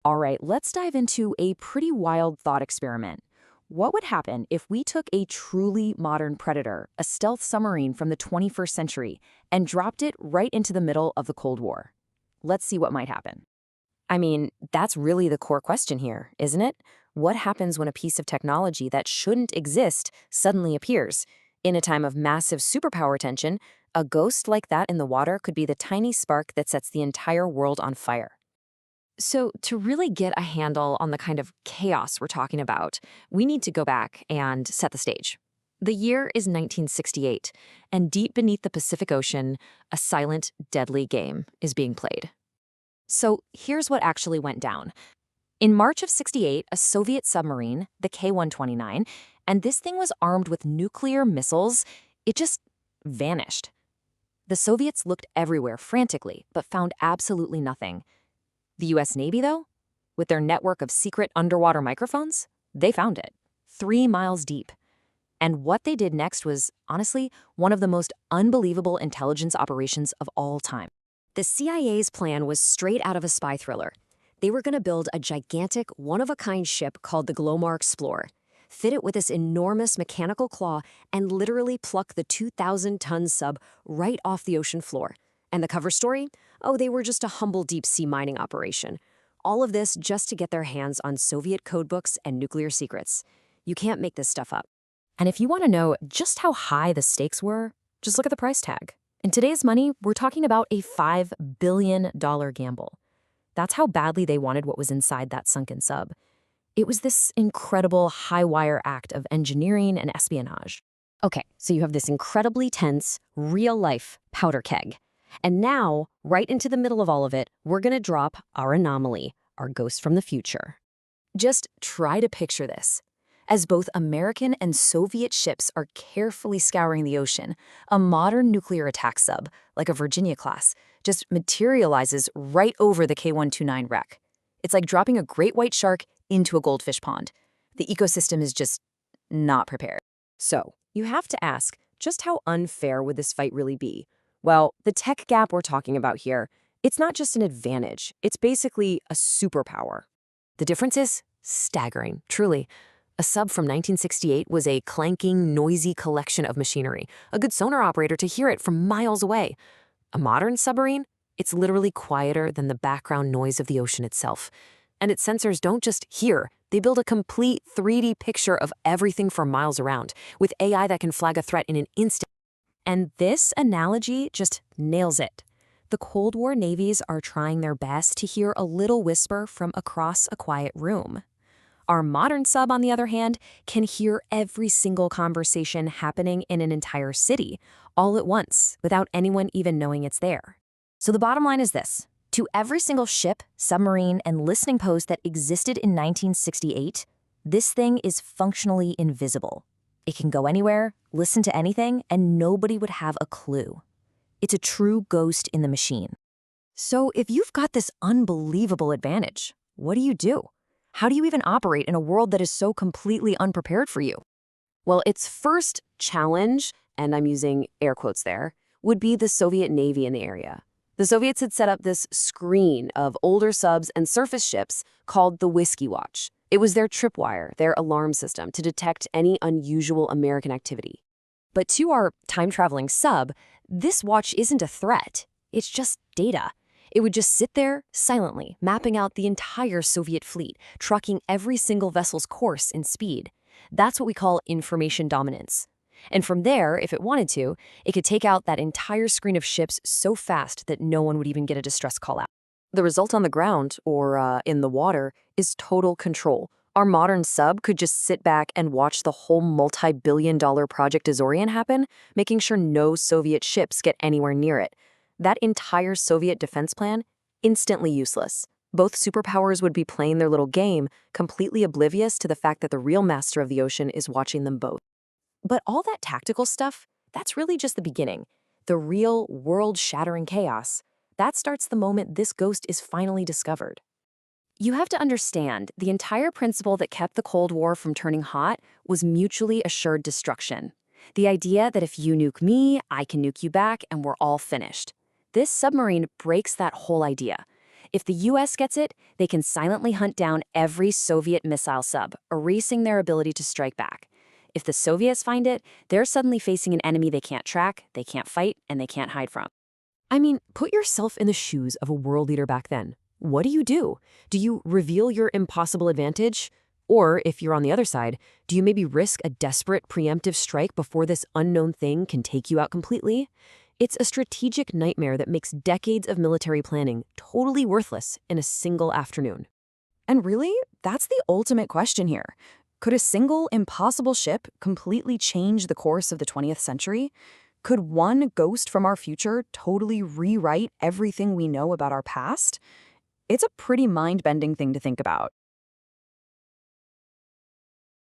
All right, let's dive into a pretty wild thought experiment. What would happen if we took a truly modern predator, a stealth submarine from the 21st century, and dropped it right into the middle of the Cold War? Let's see what might happen. I mean, that's really the core question here, isn't it? What happens when a piece of technology that shouldn't exist suddenly appears? In a time of massive superpower tension, a ghost like that in the water could be the tiny spark that sets the entire world on fire. So, to really get a handle on the kind of chaos we're talking about, we need to go back and set the stage. The year is 1968, and deep beneath the Pacific Ocean, a silent, deadly game is being played. So, here's what actually went down. In March of '68, a Soviet submarine, the K-129, and this thing was armed with nuclear missiles, it just vanished. The Soviets looked everywhere frantically, but found absolutely nothing. The US Navy, though, with their network of secret underwater microphones, they found it, 3 miles deep. And what they did next was, honestly, one of the most unbelievable intelligence operations of all time. The CIA's plan was straight out of a spy thriller. They were going to build a gigantic, one-of-a-kind ship called the Glomar Explorer, fit it with this enormous mechanical claw, and literally pluck the 2,000-ton sub right off the ocean floor. And the cover story? Oh, they were just a humble deep-sea mining operation. All of this just to get their hands on Soviet codebooks and nuclear secrets. You can't make this stuff up. And if you want to know just how high the stakes were, just look at the price tag. In today's money, we're talking about a $5 billion gamble. That's how badly they wanted what was inside that sunken sub. It was this incredible high-wire act of engineering and espionage. Okay, so you have this incredibly tense, real-life powder keg. And now, right into the middle of all of it, we're going to drop our anomaly, our ghost from the future. Just try to picture this. As both American and Soviet ships are carefully scouring the ocean, a modern nuclear attack sub, like a Virginia class, just materializes right over the K-129 wreck. It's like dropping a great white shark into a goldfish pond. The ecosystem is just not prepared. So, you have to ask, just how unfair would this fight really be? Well, the tech gap we're talking about here, it's not just an advantage, it's basically a superpower. The difference is staggering, truly. A sub from 1968 was a clanking, noisy collection of machinery, a good sonar operator to hear it from miles away. A modern submarine? It's literally quieter than the background noise of the ocean itself. And its sensors don't just hear, they build a complete 3D picture of everything for miles around, with AI that can flag a threat in an instant. And this analogy just nails it. The Cold War navies are trying their best to hear a little whisper from across a quiet room. Our modern sub, on the other hand, can hear every single conversation happening in an entire city, all at once, without anyone even knowing it's there. So the bottom line is this. To every single ship, submarine, and listening post that existed in 1968, this thing is functionally invisible. It can go anywhere, listen to anything, and nobody would have a clue. It's a true ghost in the machine. So if you've got this unbelievable advantage, what do? How do you even operate in a world that is so completely unprepared for you? Well, its first challenge, and I'm using air quotes there, would be the Soviet Navy in the area. The Soviets had set up this screen of older subs and surface ships called the Whiskey Watch. It was their tripwire, their alarm system, to detect any unusual American activity. But to our time-traveling sub, this watch isn't a threat. It's just data. It would just sit there silently, mapping out the entire Soviet fleet, tracking every single vessel's course and speed. That's what we call information dominance. And from there, if it wanted to, it could take out that entire screen of ships so fast that no one would even get a distress call out. The result on the ground, or in the water, is total control. Our modern sub could just sit back and watch the whole multi-billion-dollar Project Azorian happen, making sure no Soviet ships get anywhere near it. That entire Soviet defense plan, instantly useless. Both superpowers would be playing their little game, completely oblivious to the fact that the real master of the ocean is watching them both. But all that tactical stuff, that's really just the beginning. The real world-shattering chaos, that starts the moment this ghost is finally discovered. You have to understand, the entire principle that kept the Cold War from turning hot was mutually assured destruction. The idea that if you nuke me, I can nuke you back, and we're all finished. This submarine breaks that whole idea. If the US gets it, they can silently hunt down every Soviet missile sub, erasing their ability to strike back. If the Soviets find it, they're suddenly facing an enemy they can't track, they can't fight, and they can't hide from. I mean, put yourself in the shoes of a world leader back then. What do? Do you reveal your impossible advantage? Or, if you're on the other side, do you maybe risk a desperate preemptive strike before this unknown thing can take you out completely? It's a strategic nightmare that makes decades of military planning totally worthless in a single afternoon. And really, that's the ultimate question here. Could a single impossible ship completely change the course of the 20th century? Could one ghost from our future totally rewrite everything we know about our past? It's a pretty mind-bending thing to think about.